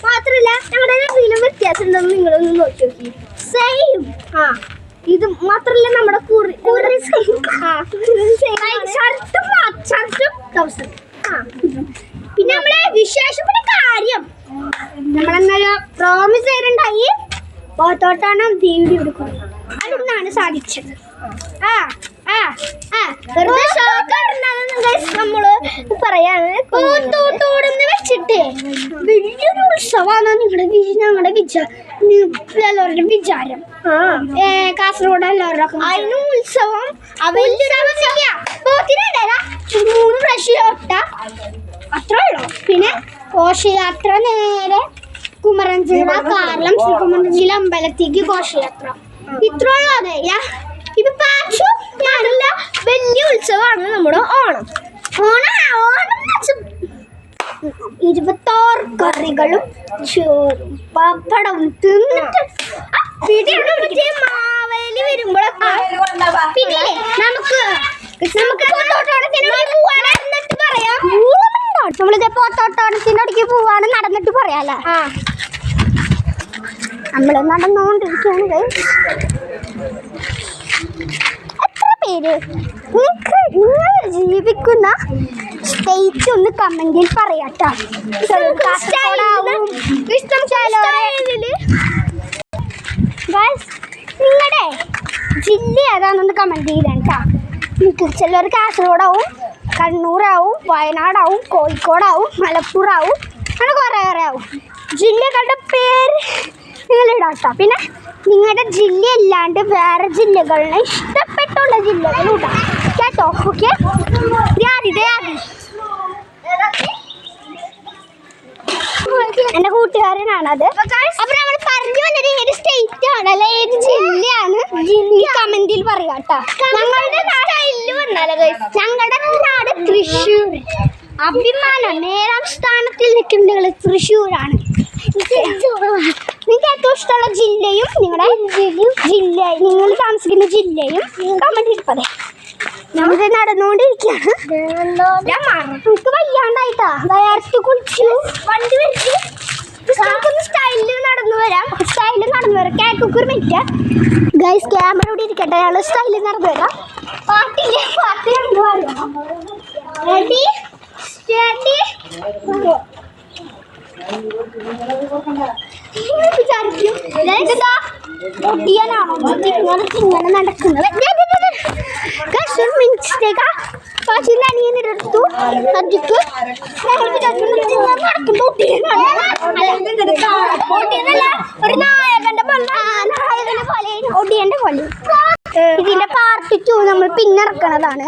മാത്രല്ല ഞങ്ങളുടെ എന്തെങ്കിലും വ്യത്യാസം ഉണ്ടെന്ന് നിങ്ങളൊന്ന് നോക്കി നോക്കി. സെയിം. ഇത് മാത്രല്ല നമ്മുടെ പിന്നെ നമ്മളെ വിശേഷപ്പെട്ട കാര്യം നമ്മളെന്നാലും പ്രോമിസ് ചെയ്തിട്ടുണ്ടായി പോത്തോട്ടാണ് വീഡിയോ എടുക്കുന്നത്. അതൊന്നാണ് സാധിച്ചത്. വെറുതെ നമ്മള് പറയാണ് പോത്തോട്ടോടെന്ന് വെച്ചിട്ട് വലിയൊരു ഉത്സവമാണ് ഞങ്ങളുടെ എല്ലാവരുടെ വിചാരം. കാസർഗോഡ് എല്ലാവരുടെ അതിന് ഉത്സവം മൂന്ന് പ്രാവശ്യം ഒട്ട അത്രേ ഉള്ളൂ. പിന്നെ ഘോഷയാത്ര നേരെ കുമരഞ്ചിറ കാർലം ശ്രീകുമരഞ്ചിറ അമ്പലത്തേക്ക് ഘോഷയാത്ര ഇത്രയുള്ള അതല്ല. ഇത് പാച്ചു ഞാനല്ല വലിയ ഉത്സവമാണ് നമ്മുടെ ഓണം. ഓണം 26 കറികളും ചോറും പപ്പടവും തിന്നിട്ട് മാവേലി വരുമ്പോഴൊക്കെ പിന്നെ നമുക്ക് പറയാം. നമ്മളിത് പോത്തോട്ടോണത്തിന്റെ അടുക്ക് പോവാണ് നടന്നിട്ട് പറയാലോ. നമ്മള് നടന്നുകൊണ്ടിരിക്കുകയാണ്. എത്ര പേര് നിങ്ങൾ ജീവിക്കുന്ന സ്റ്റേറ്റ് ഒന്ന് കമന്റിൽ പറയാട്ടോ. നിങ്ങളുടെ ജില്ല ഏതാണെന്ന് കമന്റ് ചെയ്യണം. ചിലർ കാസർഗോഡാവും, കണ്ണൂരാവും, വയനാടാവും, കോഴിക്കോടാവും, മലപ്പുറാവും, അങ്ങനെ കുറേ ആവും. ജില്ലകളുടെ പേര് നിങ്ങൾ ഇടാട്ടോ. പിന്നെ നിങ്ങളുടെ ജില്ല അല്ലാണ്ട് വേറെ ജില്ലകളിനെ ഇഷ്ടപ്പെട്ടുള്ള ജില്ലകൾ ഇടാം കേട്ടോ. ഓക്കെ, എന്റെ കൂട്ടുകാരനാണത്. അപ്പൊ നമ്മൾ പറഞ്ഞു വന്നത് ഏത് സ്റ്റേറ്റ് ആണ് അല്ലെ ഏത് ജില്ലയാണ് ഈ കമന്റിൽ പറയാട്ടോ. ഞങ്ങളുടെ നാട് തൃശ്ശൂർ. അഭിമാനം, 7ാം സ്ഥാനത്തിൽ നിൽക്കുന്നത് തൃശ്ശൂരാണ്. നിങ്ങൾക്ക് ഏറ്റവും ഇഷ്ടമുള്ള ജില്ലയും നിങ്ങളുടെ നിങ്ങൾ താമസിക്കുന്ന ജില്ലയും കമന്റിൽ പറയാം. നമ്മളിത് നടന്നുകൊണ്ടിരിക്കുകയാണ്. നമുക്ക് വയ്യാണ്ടായിട്ടാ വയർത്ത് കുളിച്ചു വണ്ടി വെച്ച് സ്റ്റൈലിൽ നടന്നു വരാം. കേക്കൊക്കെ ഒരു മിനിറ്റ് ഗൈസ്, ക്യാമറ ഇവിടെ ഇരിക്കട്ടെ. അയാൾ സ്റ്റൈലിൽ നടന്നു വരാം. പാട്ടില്ലേ, പാട്ട് റെഡി സ്റ്റഡി. വിചാരിക്കും ഒട്ടിയാനാണോ ഇങ്ങനെ നടക്കുന്നത്. അനിയനെടുത്തു സദ്യക്ക് ഒരു നായകന്റെ പോലെ ഒടിയന്റെ പോലെ. ഇതിന്റെ പാർട്ട് 2 നമ്മൾ പിന്നെ ഇറക്കണതാണ്.